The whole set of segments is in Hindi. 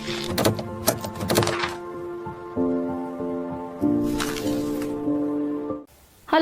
Hello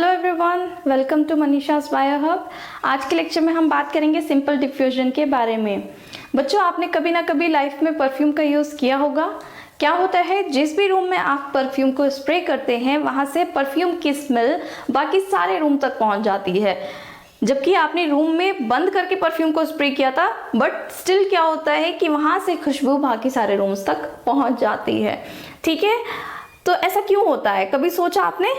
everyone, welcome to Manisha's bio hub. आज के लेक्चर में हम बात करेंगे सिंपल डिफ्यूजन के बारे में। बच्चों, आपने कभी ना कभी लाइफ में परफ्यूम का यूज़ किया होगा। क्या होता है, जिस भी रूम में आप परफ्यूम को स्प्रे करते हैं वहाँ से परफ्यूम की स्मेल बाकी सारे रूम तक पहुँच जाती है। जबकि आपने रूम में बंद करके परफ्यूम को स्प्रे किया था, बट स्टिल क्या होता है कि वहाँ से खुशबू बाकी सारे रूम्स तक पहुँच जाती है। ठीक है, तो ऐसा क्यों होता है, कभी सोचा आपने?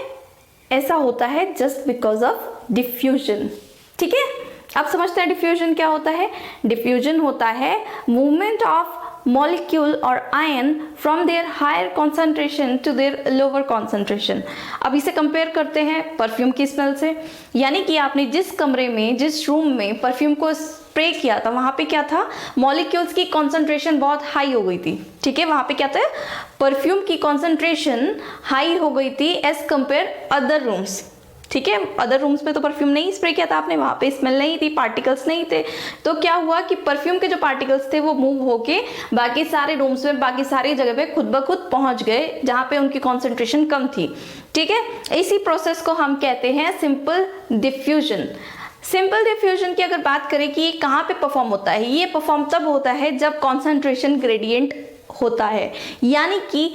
ऐसा होता है जस्ट बिकॉज ऑफ डिफ्यूजन। ठीक है, अब समझते हैं डिफ्यूजन क्या होता है। डिफ्यूजन होता है मूवमेंट ऑफ मॉलिक्यूल और ion from their higher concentration to their lower concentration. अब इसे कंपेयर करते हैं परफ्यूम की स्मेल से। यानी कि आपने जिस कमरे में, जिस रूम में परफ्यूम को स्प्रे किया था, वहाँ पे क्या था, मॉलिक्यूल्स की कॉन्सेंट्रेशन बहुत हाई हो गई थी। ठीक है, वहाँ पे क्या था, परफ्यूम की कॉन्सेंट्रेशन हाई हो गई थी एज कंपेयर अदर रूम्स। ठीक है, अदर रूम्स में तो परफ्यूम नहीं स्प्रे किया था आपने, वहाँ पे स्मेल नहीं थी, पार्टिकल्स नहीं थे। तो क्या हुआ कि परफ्यूम के जो पार्टिकल्स थे वो मूव होके बाकी सारे रूम्स में, बाकी सारी जगह पे खुद ब खुद पहुँच गए जहाँ पे उनकी कॉन्सेंट्रेशन कम थी। ठीक है, इसी प्रोसेस को हम कहते हैं सिंपल डिफ्यूजन। सिंपल डिफ्यूजन की अगर बात करें कि ये कहाँ पे परफॉर्म होता है, ये परफॉर्म तब होता है जब कॉन्सेंट्रेशन ग्रेडियंट होता है। यानी कि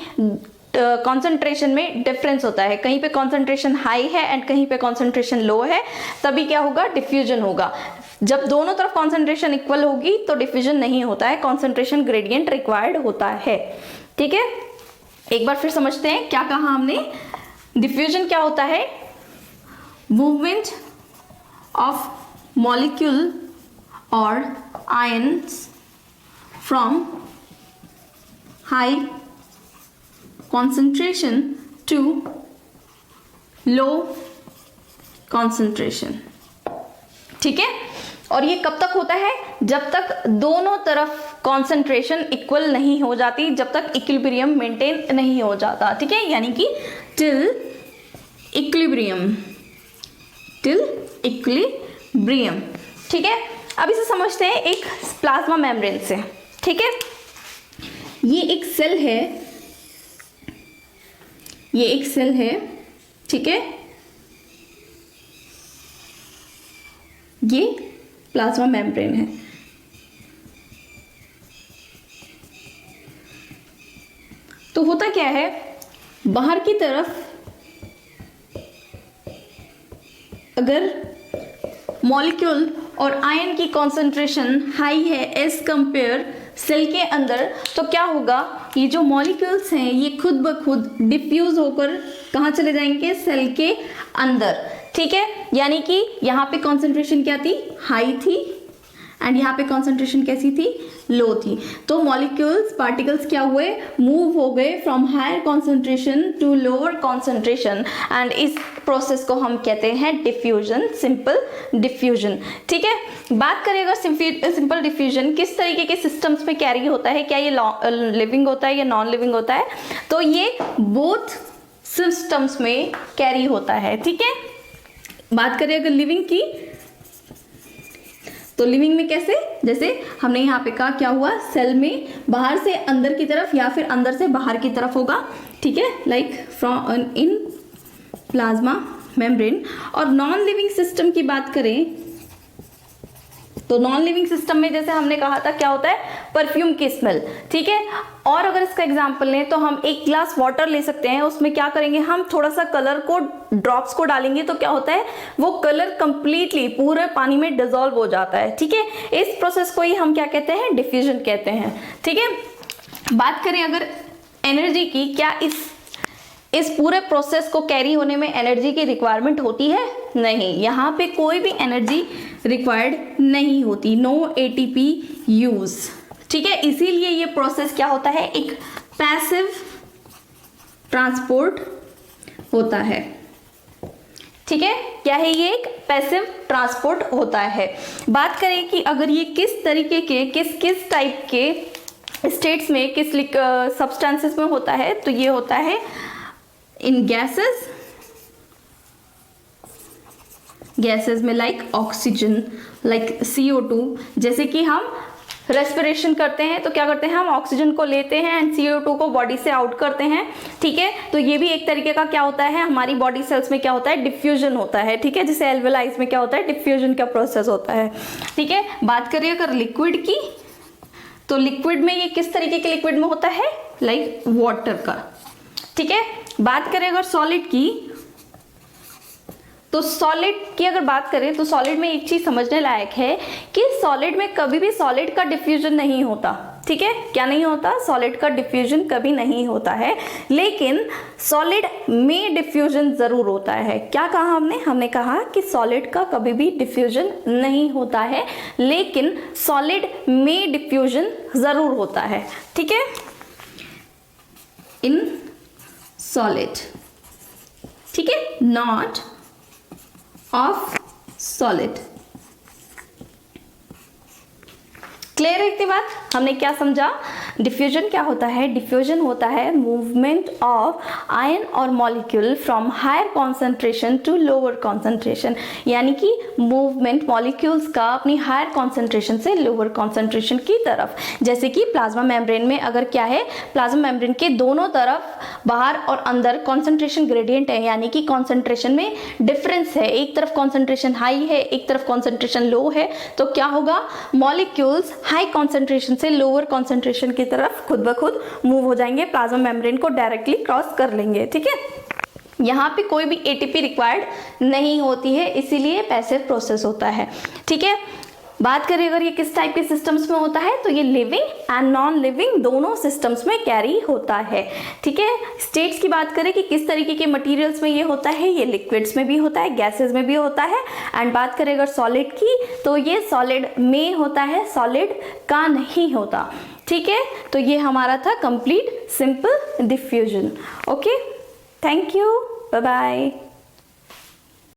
कॉन्सेंट्रेशन में डिफरेंस होता है, कहीं पे कॉन्सेंट्रेशन हाई है एंड कहीं पे कॉन्सेंट्रेशन लो है, तभी क्या होगा, डिफ्यूजन होगा। जब दोनों तरफ कॉन्सेंट्रेशन इक्वल होगी तो डिफ्यूजन नहीं होता है, कॉन्सेंट्रेशन ग्रेडियंट रिक्वायर्ड होता है। ठीक है, एक बार फिर समझते हैं क्या कहा हमने। डिफ्यूजन क्या होता है, मूवमेंट ऑफ मॉलिक्यूल और ions from high concentration to low concentration। ठीक है, और ये कब तक होता है, जब तक दोनों तरफ कॉन्सेंट्रेशन इक्वल नहीं हो जाती, जब तक इक्विलिब्रियम मेंटेन नहीं हो जाता। ठीक है, यानी कि टिल इक्विलिब्रियम, टिल इक्विलिब्रियम। ठीक है, अब इसे समझते हैं एक प्लाज्मा मेम्ब्रेन से। ठीक है, ये एक सेल है, ये एक सेल है। ठीक है, ये प्लाज्मा मेम्ब्रेन है। तो होता क्या है, बाहर की तरफ अगर मॉलिक्यूल और आयन की कॉन्सेंट्रेशन हाई है एज कंपेयर सेल के अंदर, तो क्या होगा, ये जो मॉलिक्यूल्स हैं ये खुद ब खुद डिफ्यूज होकर कहाँ चले जाएंगे, सेल के अंदर। ठीक है, यानी कि यहाँ पे कॉन्सेंट्रेशन क्या थी, हाई थी, एंड यहाँ पे कॉन्सेंट्रेशन कैसी थी, लो थी। तो मॉलिक्यूल्स, पार्टिकल्स क्या हुए, मूव हो गए from higher concentration to lower concentration, and इस प्रोसेस को हम कहते हैं डिफ्यूजन, सिंपल डिफ्यूजन। ठीक है, बात करें अगर सिंपल डिफ्यूजन किस तरीके के सिस्टम्स में कैरी होता है, क्या ये लिविंग होता है या नॉन लिविंग होता है, तो ये बोथ सिस्टम्स में कैरी होता है। ठीक है, बात करें अगर लिविंग की, तो लिविंग में कैसे, जैसे हमने यहाँ पे कहा क्या हुआ, सेल में बाहर से अंदर की तरफ या फिर अंदर से बाहर की तरफ होगा। ठीक है, like from in plasma membrane. और नॉन लिविंग सिस्टम की बात करें तो नॉन लिविंग सिस्टम में जैसे हमने कहा था क्या होता है, परफ्यूम की स्मेल। ठीक है, और अगर इसका एग्जांपल लें तो हम एक ग्लास वाटर ले सकते हैं, उसमें क्या करेंगे, हम थोड़ा सा कलर को, ड्रॉप्स को डालेंगे तो क्या होता है, वो कलर कंप्लीटली पूरे पानी में डिसॉल्व हो जाता है। ठीक है, इस प्रोसेस को ही हम क्या कहते हैं, डिफ्यूजन कहते हैं। ठीक है, बात करें अगर एनर्जी की, क्या इस पूरे प्रोसेस को कैरी होने में एनर्जी की रिक्वायरमेंट होती है? नहीं, यहाँ पे कोई भी एनर्जी रिक्वायर्ड नहीं होती, नो एटीपी यूज। ठीक है, इसीलिए ये प्रोसेस क्या होता है, एक पैसिव ट्रांसपोर्ट होता है। ठीक है, क्या है, ये एक पैसिव ट्रांसपोर्ट होता है। बात करें कि अगर ये किस तरीके के, किस टाइप के स्टेट्स में, किस सब्सटेंसेस में होता है, तो ये होता है इन गैसेस में, लाइक ऑक्सीजन, लाइक CO2। जैसे कि हम रेस्पिरेशन करते हैं तो क्या करते हैं, हम ऑक्सीजन को लेते हैं एंड CO2 को बॉडी से आउट करते हैं, ठीक है। तो ये भी एक तरीके का क्या होता है, हमारी बॉडी सेल्स में क्या होता है, डिफ्यूजन होता है, ठीक है। जिसे एल्वेलाइज में क्या होता है, डिफ्यूजन का प्रोसेस होता है, ठीक है। बात करिए अगर लिक्विड की, तो लिक्विड में ये किस तरीके के लिक्विड में होता है, लाइक वाटर का, ठीक है। बात करें अगर सॉलिड की, तो सॉलिड की अगर बात करें तो सॉलिड में एक चीज समझने लायक है कि सॉलिड में कभी भी सॉलिड का डिफ्यूजन नहीं होता, ठीक है। क्या नहीं होता, सॉलिड का डिफ्यूजन कभी नहीं होता है, लेकिन सॉलिड में डिफ्यूजन जरूर होता है। क्या कहा हमने कहा कि सॉलिड का कभी भी डिफ्यूजन नहीं होता है, लेकिन सॉलिड में डिफ्यूजन जरूर होता है, ठीक है, इन सॉलिड, ठीक है, नॉट ऑफ सॉलिड। क्लियर है इतनी बात, हमने क्या समझा, डिफ्यूजन क्या होता है, डिफ्यूजन होता है मूवमेंट ऑफ आयन और molecule from higher concentration to lower concentration, यानी कि मूवमेंट मॉलिक्यूल्स का अपनी हायर कॉन्सेंट्रेशन से लोअर कॉन्सेंट्रेशन की तरफ। जैसे कि प्लाज्मा मेम्ब्रेन में अगर क्या है, प्लाज्मा मेम्ब्रेन के दोनों तरफ बाहर और अंदर कॉन्सेंट्रेशन ग्रेडियंट है, यानी कि कॉन्सेंट्रेशन में डिफरेंस है, एक तरफ कॉन्सेंट्रेशन हाई है, एक तरफ कॉन्सेंट्रेशन लो है, तो क्या होगा, मॉलिक्यूल्स हाई कॉन्सेंट्रेशन से लोअर कॉन्सेंट्रेशन की तरफ खुद ब खुद मूव हो जाएंगे, प्लाज्मा मेम्ब्रेन को डायरेक्टली क्रॉस कर लेंगे, ठीक है। यहाँ पे कोई भी ATP रिक्वायर्ड नहीं होती है, इसीलिए पैसिव प्रोसेस होता है, ठीक है। बात करें अगर ये किस टाइप के सिस्टम्स में होता है, तो ये लिविंग एंड नॉन लिविंग दोनों सिस्टम्स में कैरी होता है, ठीक है। स्टेट्स की बात करें कि किस तरीके के मटेरियल्स में ये होता है, ये लिक्विड्स में भी होता है, गैसेस में भी होता है। एंड बात करें अगर सॉलिड की, तो ये सॉलिड में होता है, सॉलिड का नहीं होता, ठीक है। तो ये हमारा था complete simple diffusion. Okay, thank you, bye bye.